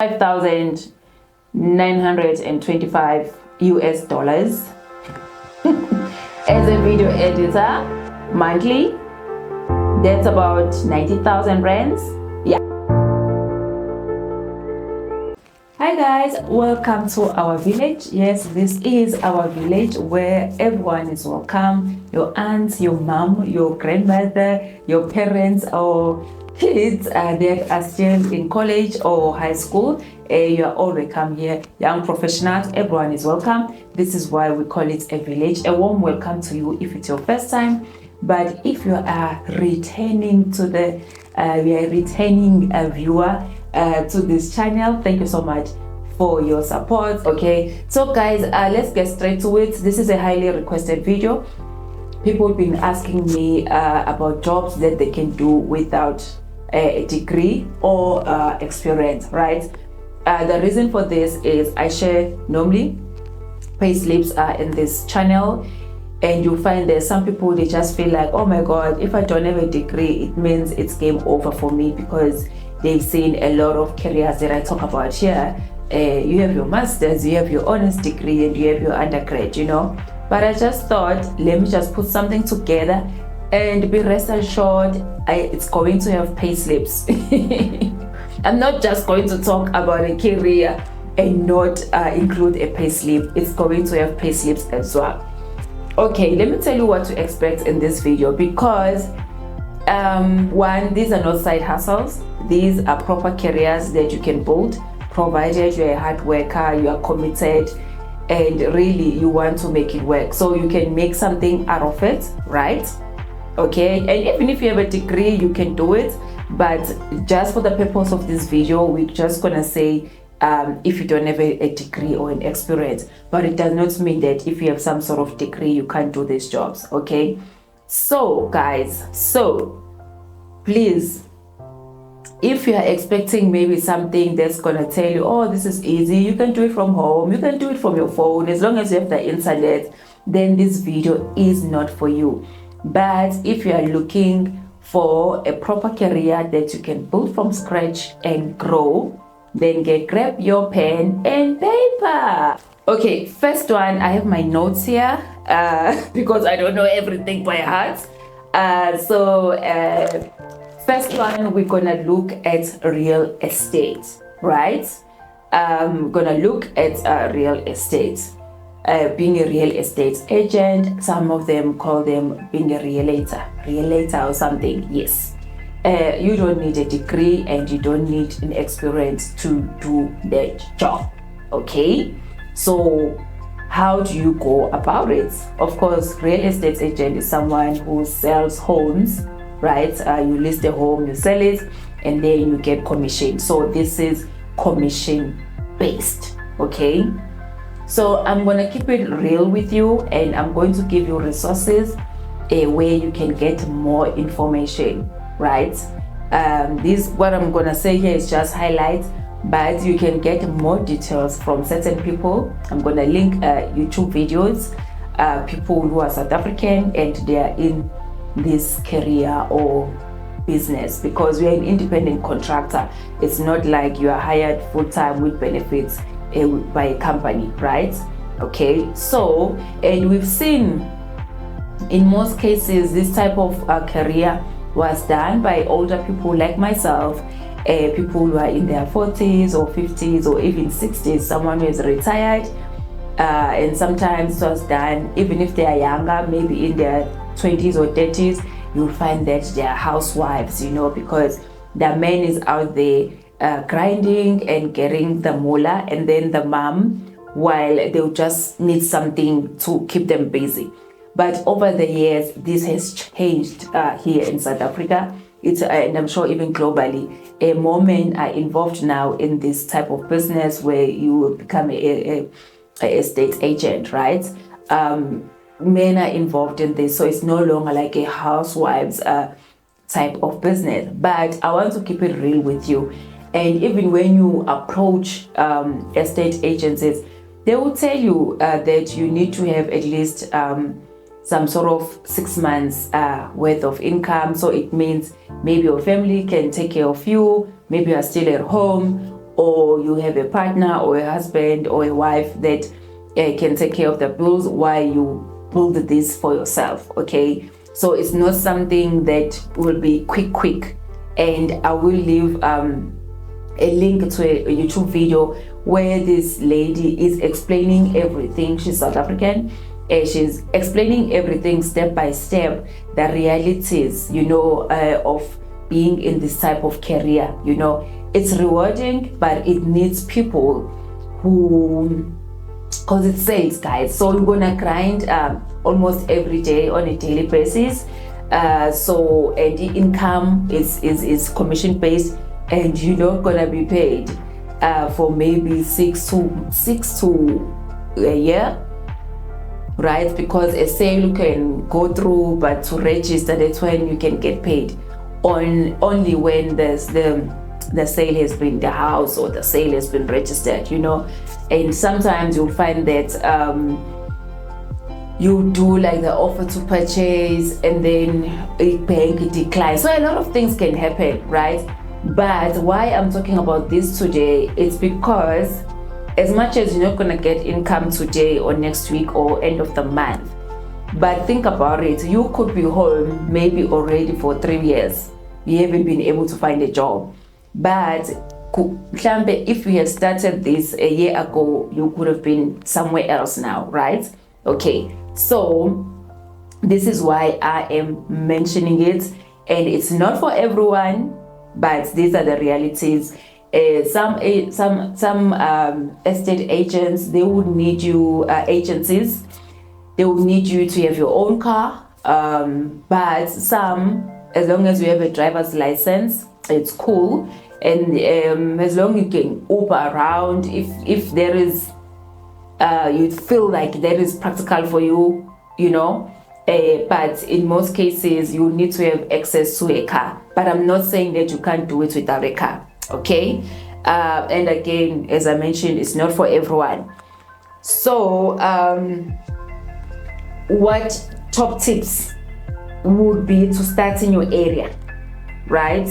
$5,925 US. As a video editor monthly, that's about 90,000 rands. Yeah. Hi guys, welcome to our village. Yes, this is our village where everyone is welcome. Your aunts, your mom, your grandmother, your parents, or kids that are still in college or high school. You are all welcome here. Young professionals, everyone is welcome. This is why we call it a village. A warm welcome to you if it's your first time. But if you are returning to the viewer to this channel, thank you so much for your support. Okay, so guys, let's get straight to it. This is a highly requested video. People have been asking me about jobs that they can do without a degree or experience, right? The reason for this is I share normally pay slips in this channel, and you'll find there's some people, they just feel like, oh my god, if I don't have a degree, it means it's game over for me, because they've seen a lot of careers that I talk about here. You have your master's, you have your honors degree, and you have your undergrad, you know. But I just thought, let me just put something together and be rest assured it's going to have pay slips. I'm not just going to talk about a career and not include a pay slip. It's going to have pay slips as well. Okay, let me tell you what to expect in this video, because one, these are not side hustles. These are proper careers that you can build, provided you're a hard worker, you are committed, and really you want to make it work. So you can make something out of it, right? Okay, and even if you have a degree, you can do it. But just for the purpose of this video, we're just gonna say if you don't have a degree or an experience. But it does not mean that if you have some sort of degree, you can't do these jobs. Okay, so guys, so please, if you are expecting maybe something that's gonna tell you, oh, this is easy, you can do it from home, you can do it from your phone, as long as you have the internet, then this video is not for you. But if you are looking for a proper career that you can build from scratch and grow, then grab your pen and paper. Okay, first one, I have my notes here because I don't know everything by heart. First one, we're gonna look at real estate, right? We're gonna look at real estate. Being a real estate agent, some of them call them being a realtor or something. Yes, you don't need a degree and you don't need an experience to do that job. Okay, so how do you go about it? Of course, real estate agent is someone who sells homes, right? You list a home, you sell it, and then you get commission. So this is commission based. Okay, so I'm gonna keep it real with you, and I'm going to give you resources where you can get more information, right? What I'm gonna say here is just highlights, but you can get more details from certain people. I'm gonna link YouTube videos, people who are South African and they are in this career or business, because we are an independent contractor. It's not like you are hired full-time with benefits by a company, right? Okay, so, and we've seen in most cases this type of career was done by older people like myself, people who are in their 40s or 50s or even 60s, someone who is retired, and sometimes it was done even if they are younger, maybe in their 20s or 30s. You'll find that they are housewives, you know, because the man is out there grinding and getting the moolah, and then the mom, while they'll just need something to keep them busy. But over the years, this has changed here in South Africa. And I'm sure even globally, more men are involved now in this type of business where you become a estate agent, right? Men are involved in this, so it's no longer like a housewives type of business. But I want to keep it real with you. And even when you approach estate agencies, they will tell you that you need to have at least some sort of 6 months worth of income. So it means maybe your family can take care of you, maybe you are still at home, or you have a partner or a husband or a wife that can take care of the bills while you build this for yourself. Okay, so it's not something that will be quick. And I will leave a link to a YouTube video where this lady is explaining everything. She's South African. She's explaining everything step by step, the realities, you know, of being in this type of career. You know, it's rewarding, but it needs people who, because it says, guys, so you're gonna grind almost every day on a daily basis. So and the income is commission based, and you're not gonna be paid for maybe six to a year, right? Because a sale can go through, but to register, that's when you can get paid only when there's the sale has been, the house or the sale has been registered, you know. And sometimes you'll find that you do like the offer to purchase and then a bank declines. So a lot of things can happen, right? But why I'm talking about this today is because as much as you're not gonna get income today or next week or end of the month, but think about it, you could be home maybe already for 3 years. You haven't been able to find a job. But if you had started this a year ago, you could have been somewhere else now, right? Okay, so this is why I am mentioning it, and it's not for everyone, but these are the realities. Some estate agents, they would need you, agencies, they will need you to have your own car, but some, as long as you have a driver's license, it's cool. And as long as you can Uber around, if there is you feel like that is practical for you, you know, but in most cases you need to have access to a car. But I'm not saying that you can't do it without a car, okay? And again, as I mentioned, it's not for everyone. So what top tips would be to start in your area, right?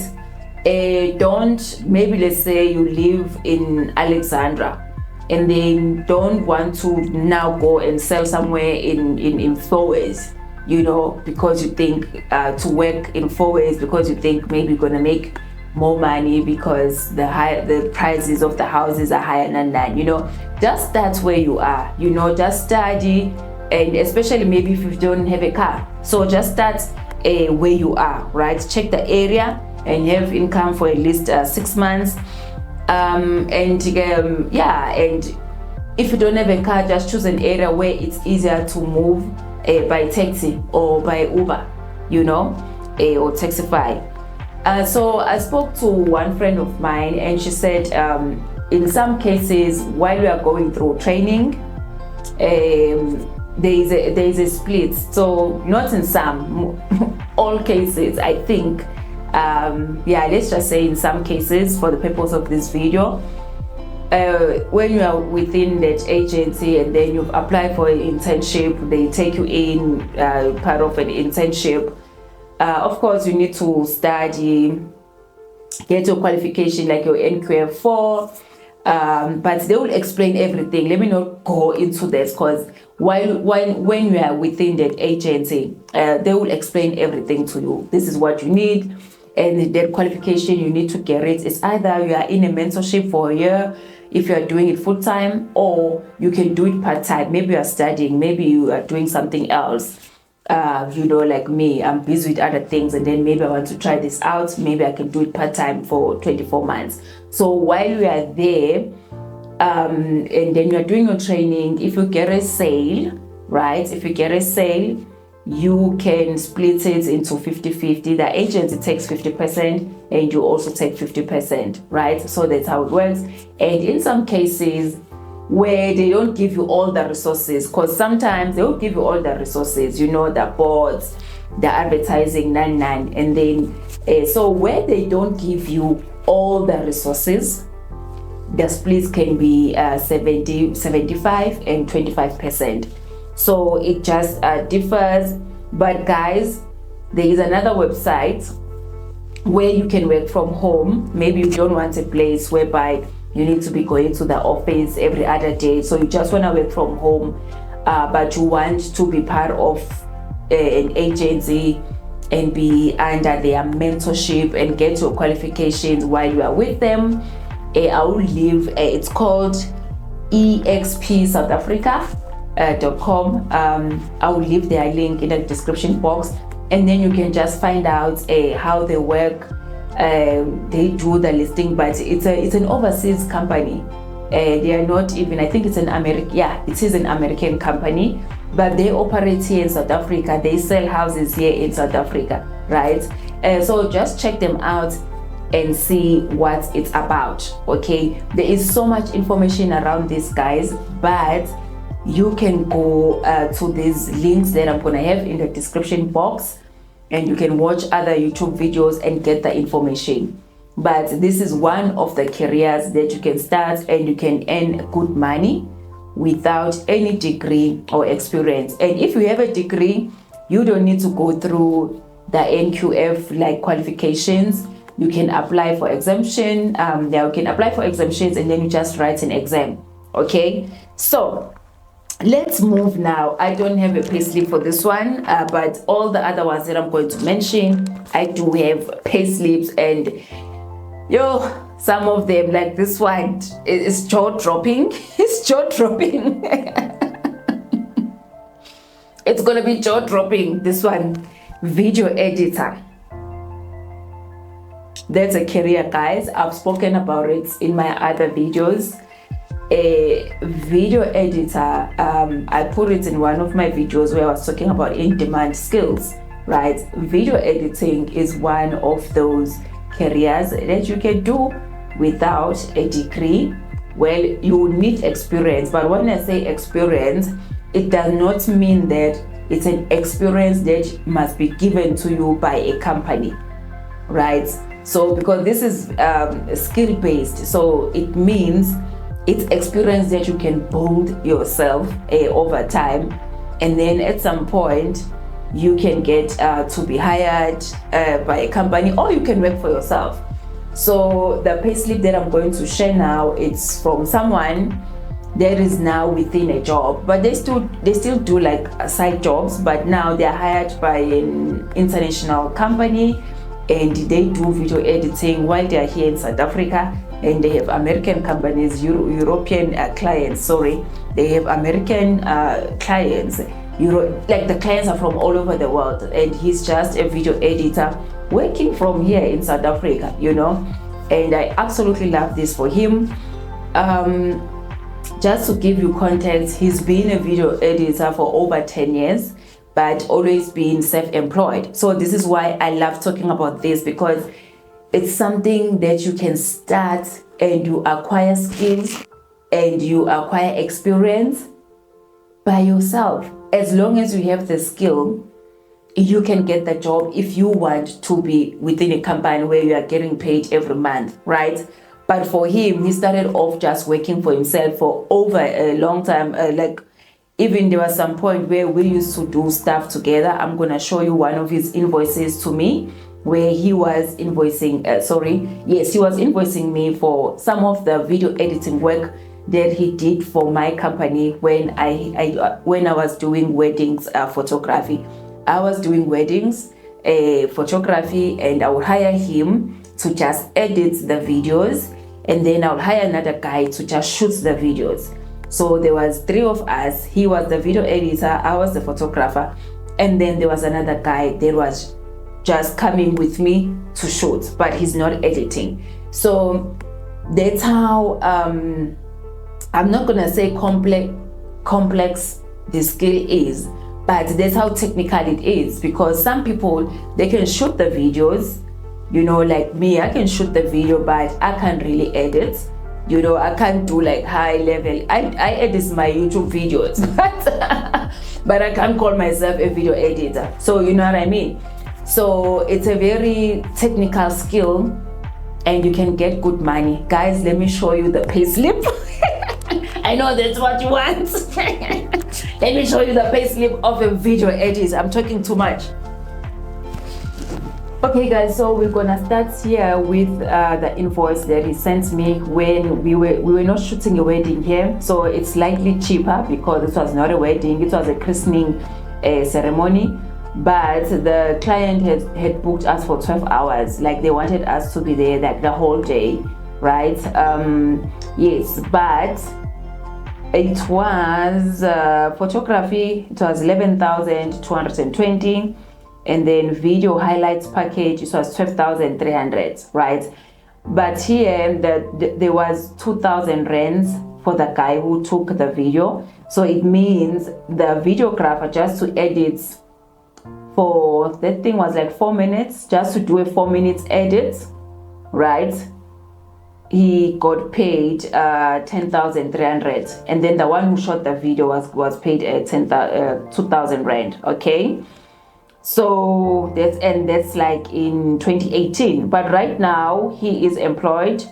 Don't, maybe let's say you live in Alexandra and then don't want to now go and sell somewhere in Fourways, you know, because you think to work in Fourways because you think maybe you're gonna make more money because the prices of the houses are higher than that, you know. Just start where you are, you know, just study, and especially maybe if you don't have a car, so just start where you are, right? Check the area and have income for at least 6 months, and if you don't have a car, just choose an area where it's easier to move by taxi or by Uber, you know, or Taxify. So I spoke to one friend of mine, and she said in some cases while we are going through training, there is a split. So not in some, all cases, I think. Let's just say in some cases, for the purpose of this video, when you are within that agency and then you've applied for an internship, they take you in part of an internship. Of course, you need to study, get your qualification like your NQF4, but they will explain everything. Let me not go into this, because when you are within that agency, they will explain everything to you. This is what you need, and that qualification you need to get it. It's either you are in a mentorship for a year if you are doing it full-time, or you can do it part-time. Maybe you are studying, maybe you are doing something else. You know, like me, I'm busy with other things, and then maybe I want to try this out. Maybe I can do it part-time for 24 months. So while you are there, and then you're doing your training, if you get a sale, right? If you get a sale, you can split it into 50-50. The agency takes 50% and you also take 50%, right? So that's how it works. And in some cases where they don't give you all the resources, because sometimes they will give you all the resources, you know, the boards, the advertising, and then so where they don't give you all the resources, the splits can be 70, 75 and 25%. So it just differs. But guys, there is another website where you can work from home. Maybe you don't want a place whereby you need to be going to the office every other day, so you just want to work from home, but you want to be part of an agency and be under their mentorship and get your qualifications while you are with them. I will leave, it's called expsouthafrica.com. I will leave their link in the description box, and then you can just find out how they work. They do the listing, but it's an overseas company. They are not even, I think it's an American, yeah, it is an American company, but they operate here in South Africa. They sell houses here in South Africa, right? So just check them out and see what it's about. Okay, there is so much information around these guys, but you can go to these links that I'm gonna have in the description box, and you can watch other YouTube videos and get the information. But this is one of the careers that you can start and you can earn good money without any degree or experience. And if you have a degree, you don't need to go through the NQF like qualifications. You can apply for exemption. Yeah, you can apply for exemptions, and then you just write an exam. Okay, so let's move now. I don't have a payslip for this one, but all the other ones that I'm going to mention, I do have payslips, and some of them, like this one, is jaw-dropping. It's jaw-dropping. It's gonna be jaw-dropping. This one, video editor. That's a career, guys. I've spoken about it in my other videos. A video editor, I put it in one of my videos where I was talking about in-demand skills, right? Video editing is one of those careers that you can do without a degree. Well, you need experience, but when I say experience, it does not mean that it's an experience that must be given to you by a company, right? So because this is skill-based, so it means it's experience that you can build yourself over time, and then at some point you can get to be hired by a company, or you can work for yourself. So the payslip that I'm going to share now, it's from someone that is now within a job, but they still do like side jobs, but now they're hired by an international company, and they do video editing while they're here in South Africa. And they have American companies, European clients, sorry. They have American clients, like the clients are from all over the world, and he's just a video editor working from here in South Africa, and I absolutely love this for him. Just to give you context, he's been a video editor for over 10 years, but always been self-employed. So this is why I love talking about this, because it's something that you can start and you acquire skills and you acquire experience by yourself. As long as you have the skill, you can get the job if you want to be within a company where you are getting paid every month, right? But for him, he started off just working for himself for over a long time. Like even there was some point where we used to do stuff together. I'm going to show you one of his invoices to me, where he was invoicing, he was invoicing me for some of the video editing work that he did for my company when I was doing weddings photography. I was doing weddings photography, and I would hire him to just edit the videos, and then I'll hire another guy to just shoot the videos. So there was 3 of us. He was the video editor, I was the photographer, and then there was another guy that was just coming with me to shoot, but he's not editing. So that's how I'm not gonna say complex the skill is, but that's how technical it is, because some people, they can shoot the videos, like me, I can shoot the video, but I can't really edit. I can't do like high level. I edit my YouTube videos, but I can't call myself a video editor. So you know what I mean? So it's a very technical skill, and you can get good money. Guys, let me show you the payslip. I know that's what you want. Let me show you the payslip of a video editor. I'm talking too much. Okay guys, so we're gonna start here with the invoice that he sent me when we were not shooting a wedding here, so it's slightly cheaper because it was not a wedding, it was a christening ceremony, but the client had booked us for 12 hours, like they wanted us to be there like the whole day, right? Yes, but it was photography, it was 11,220, and then video highlights package, it was 12,300, right? But here there was 2,000 rands for the guy who took the video, so it means the videographer just to edit for that thing was like 4 minutes, just to do a 4 minutes edit, right? He got paid 10,300, and then the one who shot the video was paid 2,000 rand. Okay, so that's like in 2018, but right now he is employed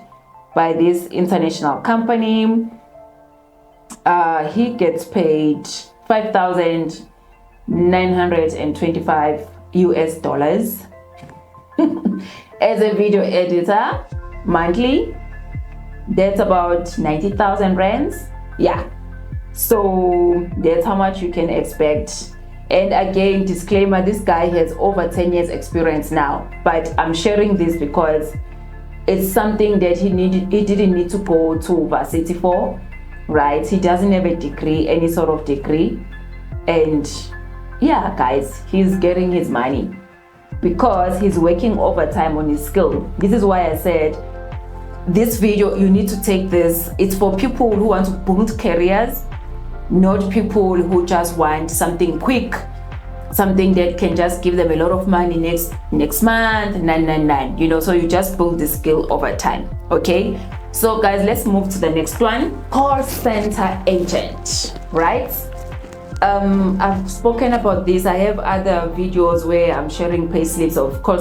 by this international company. He gets paid 5,925 US dollars as a video editor monthly. That's about 90,000 rands. Yeah, so that's how much you can expect. And again, disclaimer, this guy has over 10 years experience now, but I'm sharing this because it's something that he didn't need to go to varsity for, right? He doesn't have a degree, any sort of degree, and yeah guys, he's getting his money because he's working overtime on his skill. This is why I said this video, you need to take this, it's for people who want to build careers, not people who just want something quick, something that can just give them a lot of money next month, 999, you know. So you just build the skill over time. Okay, so guys, let's move to the next one. Call center agent, right? I've spoken about this. I have other videos where I'm sharing payslips of call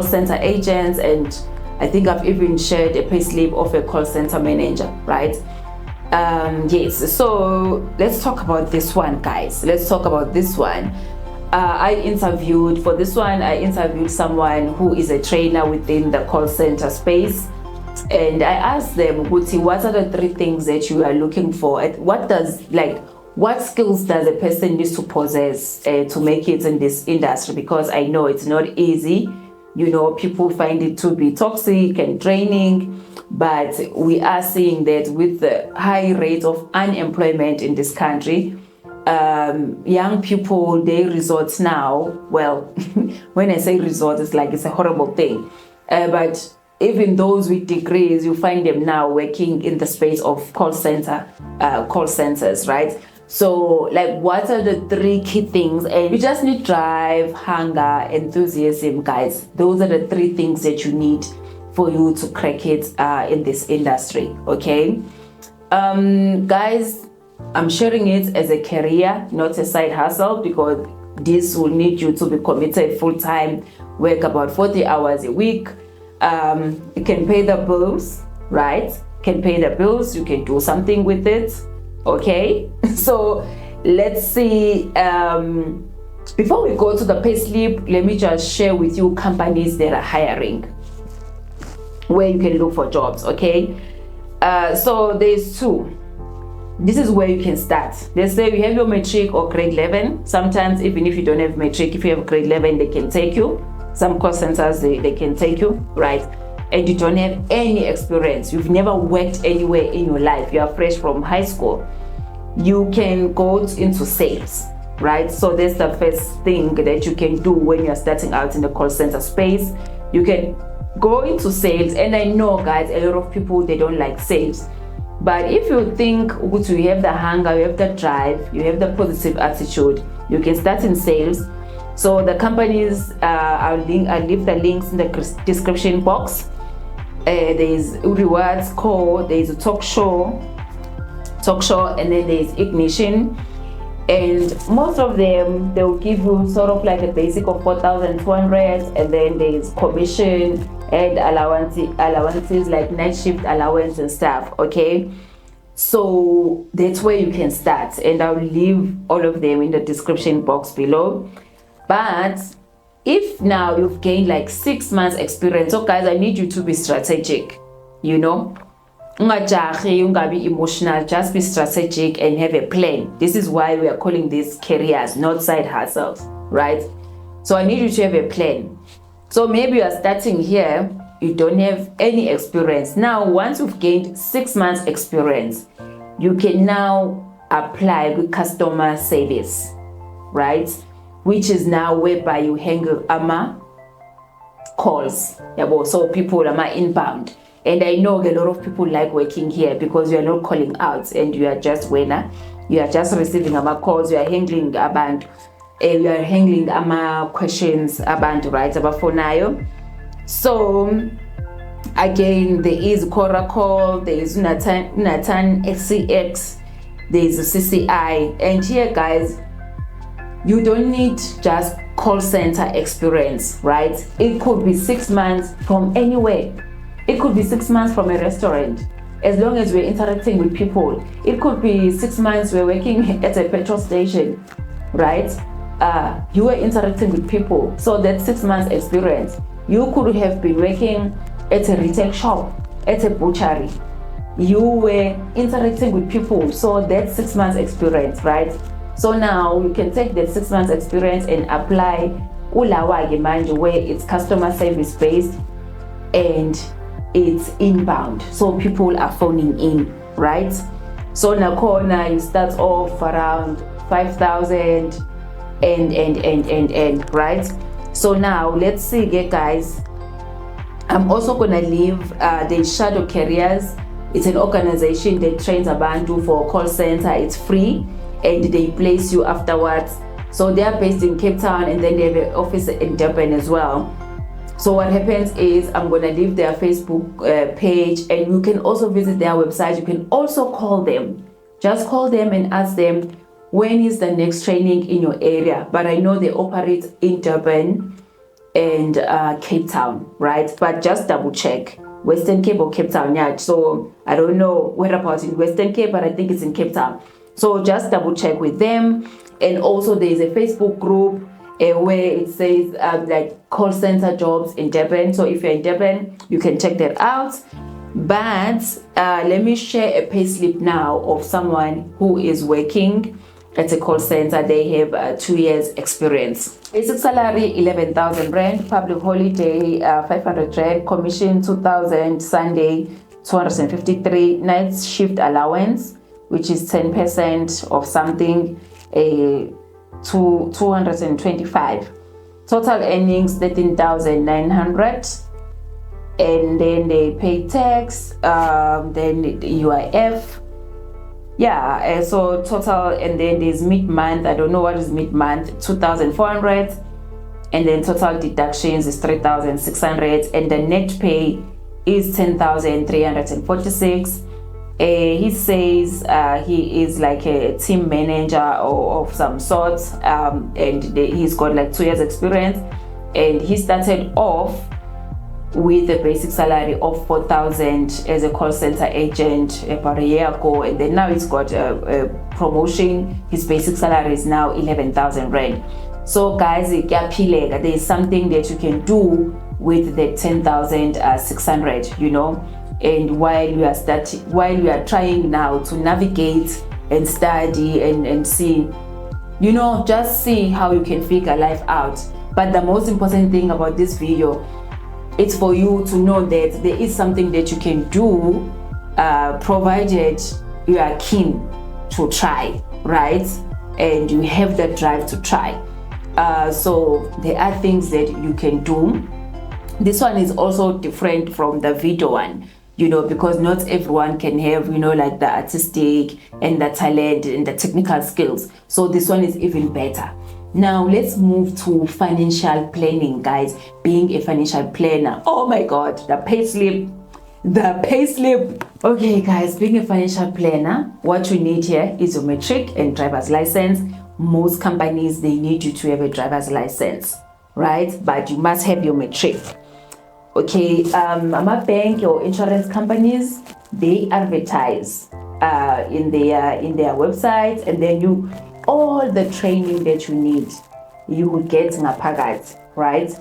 center agents, and I think I've even shared a payslip of a call center manager, right? Yes, so let's talk about this one, guys. Let's talk about this one. I interviewed someone who is a trainer within the call center space, and I asked them, what are the 3 things that you are looking for? What skills does a person need to possess to make it in this industry? Because I know it's not easy. You know, people find it to be toxic and draining, but we are seeing that with the high rate of unemployment in this country, young people, they resort now, well, when I say resort, it's like it's a horrible thing, but even those with degrees, you find them now working in the space of call centers, right? So like, what are the 3 key things? And you just need drive, hunger, enthusiasm, guys. Those are the 3 things that you need for you to crack it in this industry. Okay, guys, I'm sharing it as a career, not a side hustle, because this will need you to be committed full-time, work about 40 hours a week. You can pay the bills, right? Can pay the bills, you can do something with it. Okay, so let's see, before we go to the payslip, let me just share with you companies that are hiring, where you can look for jobs. Okay, so there's 2. This is where you can start. Let's say you have your matric or grade 11. Sometimes even if you don't have matric, if you have grade 11, they can take you. Some call centers, they can take you, right? And you don't have any experience, you've never worked anywhere in your life, you are fresh from high school, you can go into sales, right? So that's the first thing that you can do when you're starting out in the call center space. You can go into sales, and I know, guys, a lot of people, they don't like sales, but if you think you have the hunger, you have the drive, you have the positive attitude, you can start in sales. So the companies, I'll leave the links in the description box. There's Rewards Core, there's a talk show, and then there's Ignition, and most of them, they will give you sort of like a basic of 4,200, and then there's commission and allowances like night shift allowance and stuff. Okay, so that's where you can start, and I'll leave all of them in the description box below. But if now you've gained like 6 months experience, so guys, I need you to be strategic, you know. Ungajahi, be emotional, just be strategic and have a plan. This is why we are calling these careers, not side hustles, right? So I need you to have a plan. So maybe you are starting here, you don't have any experience. Now, once you've gained 6 months experience, you can now apply with customer service, right? Which is now whereby you handle calls. So people are inbound. And I know a lot of people like working here because you are not calling out and you are just winner. You are just receiving calls, you are handling about you are handling questions about right about for now. So again, there is Coracle, there is Nathan SCX, there is CCI, and here guys, you don't need just call center experience, right? It could be 6 months from anywhere. It could be 6 months from a restaurant, as long as we're interacting with people. It could be 6 months we're working at a petrol station, right? You were interacting with people, so that's 6 months experience. You could have been working at a retail shop, at a butchery. You were interacting with people, so that's 6 months experience, right? So now you can take that 6 months experience and apply Ulawage Manje, where it's customer service based and it's inbound, so people are phoning in, right? So Nakona, you start off around 5,000 and right? So now let's see, guys. I'm also gonna leave the Shadow Careers. It's an organization that trains Abantu for call center. It's free and they place you afterwards. So they are based in Cape Town and then they have an office in Durban as well. So what happens is I'm gonna leave their Facebook page, and you can also visit their website. You can also call them. Just call them and ask them when is the next training in your area. But I know they operate in Durban and Cape Town, right? But just double check Western Cape or Cape Town. Yeah, so I don't know whereabouts in Western Cape, but I think it's in Cape Town. So just double check with them. And also there is a Facebook group where it says like call center jobs in Durban. So if you're in Durban, you can check that out. But let me share a payslip now of someone who is working at a call center. They have 2 years experience. Basic salary 11,000 rand, public holiday 500 rand, commission 2,000, Sunday 253, night shift allowance, which is 10% of something, to 225. Total earnings 13,900, and then they pay tax, then UIF. Yeah, so total, and then there's mid-month. I don't know what is mid-month, 2,400, and then total deductions is 3,600, and the net pay is 10,346. He says he is like a team manager of some sort, and he's got like 2 years experience, and he started off with a basic salary of 4,000 as a call center agent about a year ago, and then now he's got a promotion. His basic salary is now 11,000 rand. So guys, there is something that you can do with the 10,600, you know. And while you are trying now to navigate and study and see, you know, just see how you can figure life out. But the most important thing about this video, it's for you to know that there is something that you can do, provided you are keen to try, right? And you have that drive to try. So there are things that you can do. This one is also different from the video one, you know, because not everyone can have, you know, like the artistic and the talent and the technical skills. So this one is even better. Now let's move to financial planning, guys. Being a financial planner, oh my god, the payslip. Okay guys, being a financial planner, what you need here is your matric and driver's license. Most companies, they need you to have a driver's license, right? But you must have your matric. Okay, my bank or insurance companies, they advertise in their websites, and then all the training that you need, you will get ngaphakathi, right?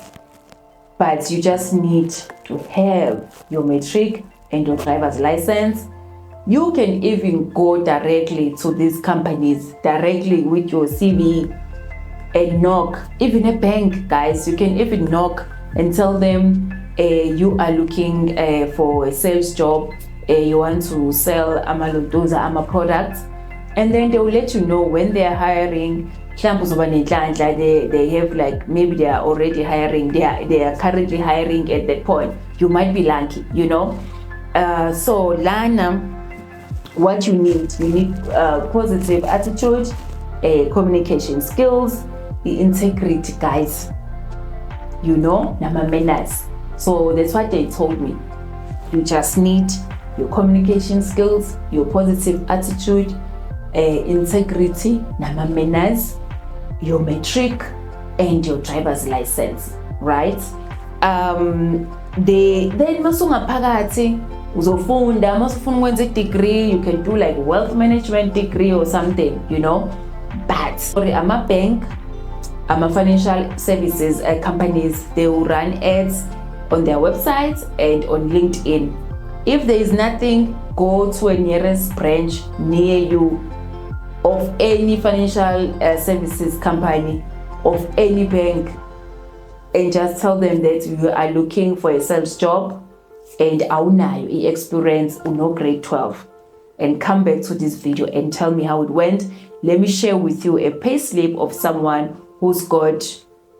But you just need to have your matric and your driver's license. You can even go directly to these companies, directly with your CV and knock. Even a bank, guys, you can even knock and tell them you are looking for a sales job, you want to sell those are products, and then they will let you know when they are hiring. They have like, maybe they are already hiring, they are currently hiring at that point. You might be lucky, you know. So Lana, what you need positive attitude, communication skills, integrity, guys, you know, nama manners. So that's what they told me. You just need your communication skills, your positive attitude, integrity, nama manners, your matric, and your driver's license, right? Then masunga phakathi uzofunda, masufuna ukwenza degree, you can do like wealth management degree or something, you know. But I'm a bank, I'm a financial services companies, they will run ads on their websites and on LinkedIn. If there is nothing, go to a nearest branch near you of any financial services company, of any bank, and just tell them that you are looking for a sales job and awunayo experience, uno grade 12, and come back to this video and tell me how it went. Let me share with you a payslip of someone who's got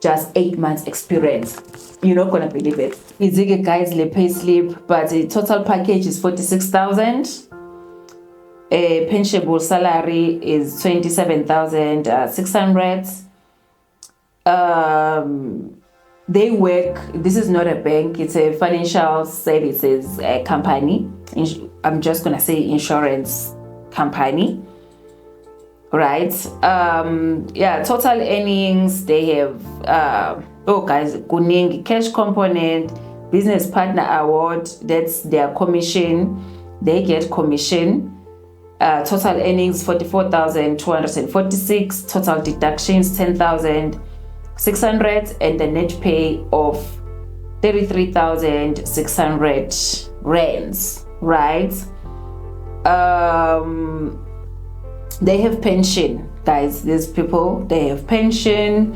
just 8 months experience. You're not gonna believe it. It's a guys, the payslip, but the total package is 46,000. A pensionable salary is 27,600. They work, this is not a bank, it's a financial services company. I'm just gonna say insurance company, right? Yeah, total earnings, they have oh guys, kuningi, cash component, business partner award, that's their commission, they get commission. Total earnings 44,246, total deductions 10,600, and the net pay of 33,600 rands, right? They have pension, guys, these people, they have pension.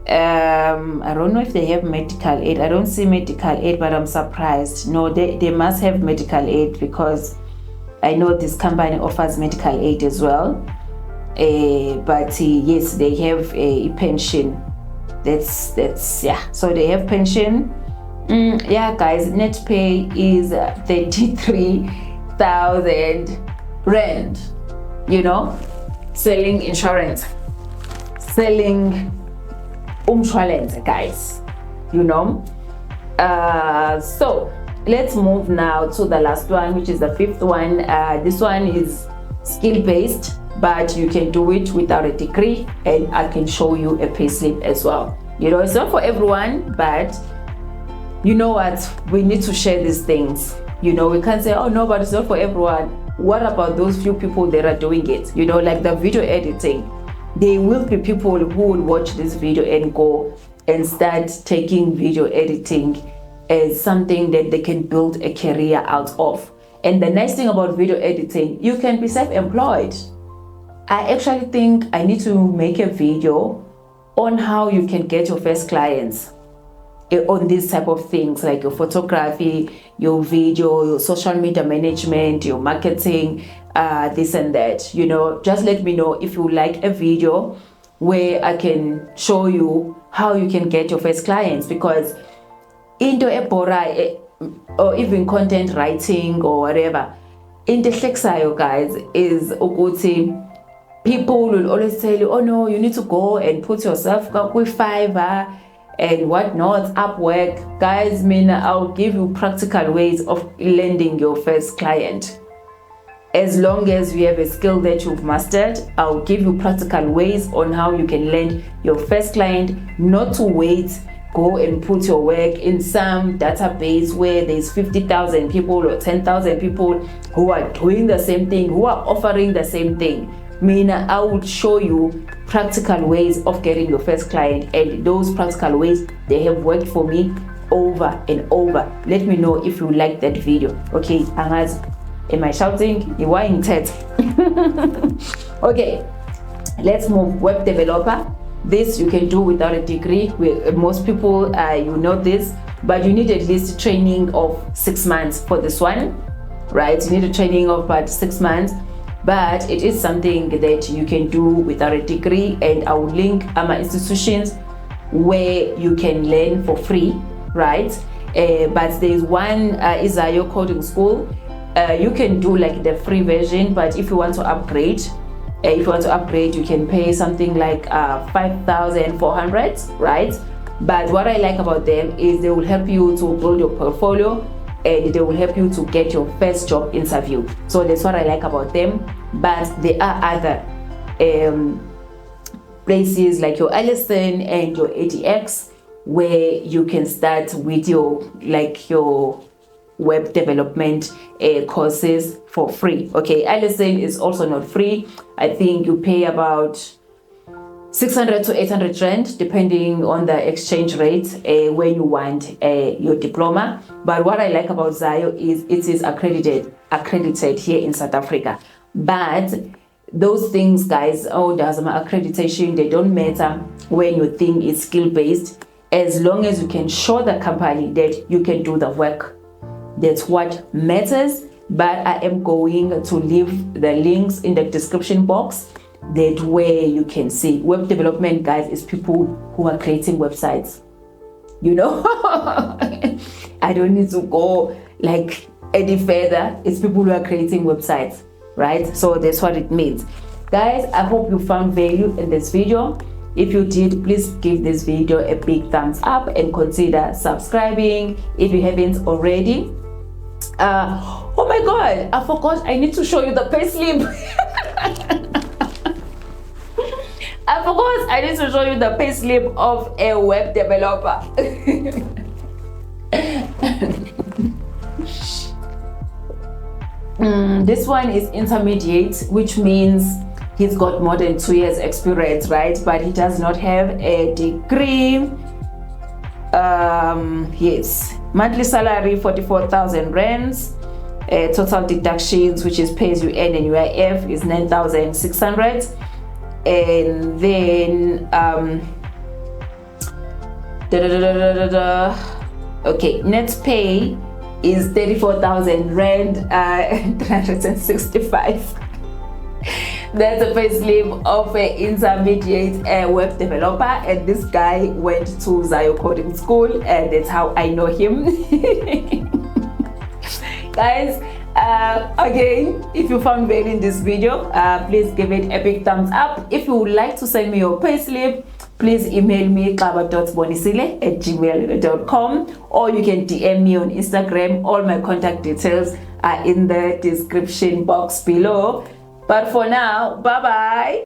I don't know if they have medical aid. I don't see medical aid, but I'm surprised. No, they must have medical aid, because I know this company offers medical aid as well. But yes, they have a pension. That's yeah. So they have pension. Yeah, guys, net pay is 33,000 rand. You know, selling insurance, selling insurance, guys. You know. So let's move now to the last one, which is the fifth one. This one is skill-based, but you can do it without a degree, and I can show you a payslip as well. You know, it's not for everyone, but you know what? We need to share these things. You know, we can't say, oh no, but it's not for everyone. What about those few people that are doing it? You know, like the video editing. There will be people who will watch this video and go and start taking video editing as something that they can build a career out of. And the nice thing about video editing, you can be self-employed. I actually think I need to make a video on how you can get your first clients on these type of things, like your photography, your video, your social media management, your marketing, this and that. You know, just let me know if you like a video where I can show you how you can get your first clients, because into a bora or even content writing or whatever, into flexayo, guys, is ukuthi people will always tell you, oh no, you need to go and put yourself with Fiverr and whatnot, Upwork. Guys, I'll give you practical ways of landing your first client. As long as you have a skill that you've mastered, I'll give you practical ways on how you can land your first client, not to wait. Go and put your work in some database where there's 50,000 people or 10,000 people who are doing the same thing, who are offering the same thing. Mina, I will show you practical ways of getting your first client, and those practical ways, they have worked for me over and over. Let me know if you like that video. Okay, Angaz, am I shouting? You are in TED. Okay, let's move. Web developer. This you can do without a degree. Most people, you know this, but you need at least training of 6 months for this one, right? You need a training of about 6 months, but it is something that you can do without a degree, and I will link my institutions where you can learn for free, right? But there's one Isayo coding school. You can do like the free version, but if you want to upgrade, you can pay something like 5,400, right? But what I like about them is they will help you to build your portfolio, and they will help you to get your first job interview. So that's what I like about them. But there are other places like your Allison and your ADX where you can start with your web development courses for free. Okay, Allison is also not free. I think you pay about 600 to 800 rand depending on the exchange rate when you want your diploma. But what I like about Zayo is it is accredited here in South Africa. But those things, guys, does my accreditation, they don't matter when your thing is skill-based, as long as you can show the company that you can do the work. That's what matters. But I am going to leave the links in the description box, that way you can see. Web development, guys, is people who are creating websites, you know. I don't need to go like any further. It's people who are creating websites, right? So that's what it means. Guys, I hope you found value in this video. If you did, please give this video a big thumbs up and consider subscribing if you haven't already. Oh my god, I forgot, I need to show you the payslip. I forgot, I need to show you the payslip of a web developer. This one is intermediate, which means he's got more than 2 years experience, right? But he does not have a degree. Yes, monthly salary 44,000 rands. Total deductions, which is pays you earn and UIF, is 9,600. And then okay, net pay is 34,000 rand 365. That's a payslip of an intermediate web developer, and this guy went to Zayo coding school, and that's how I know him. Guys, again, if you found value in this video, please give it a big thumbs up. If you would like to send me your payslip, please email me xaba.bonisile@gmail.com, or you can DM me on Instagram. All my contact details are in the description box below. But for now, bye bye.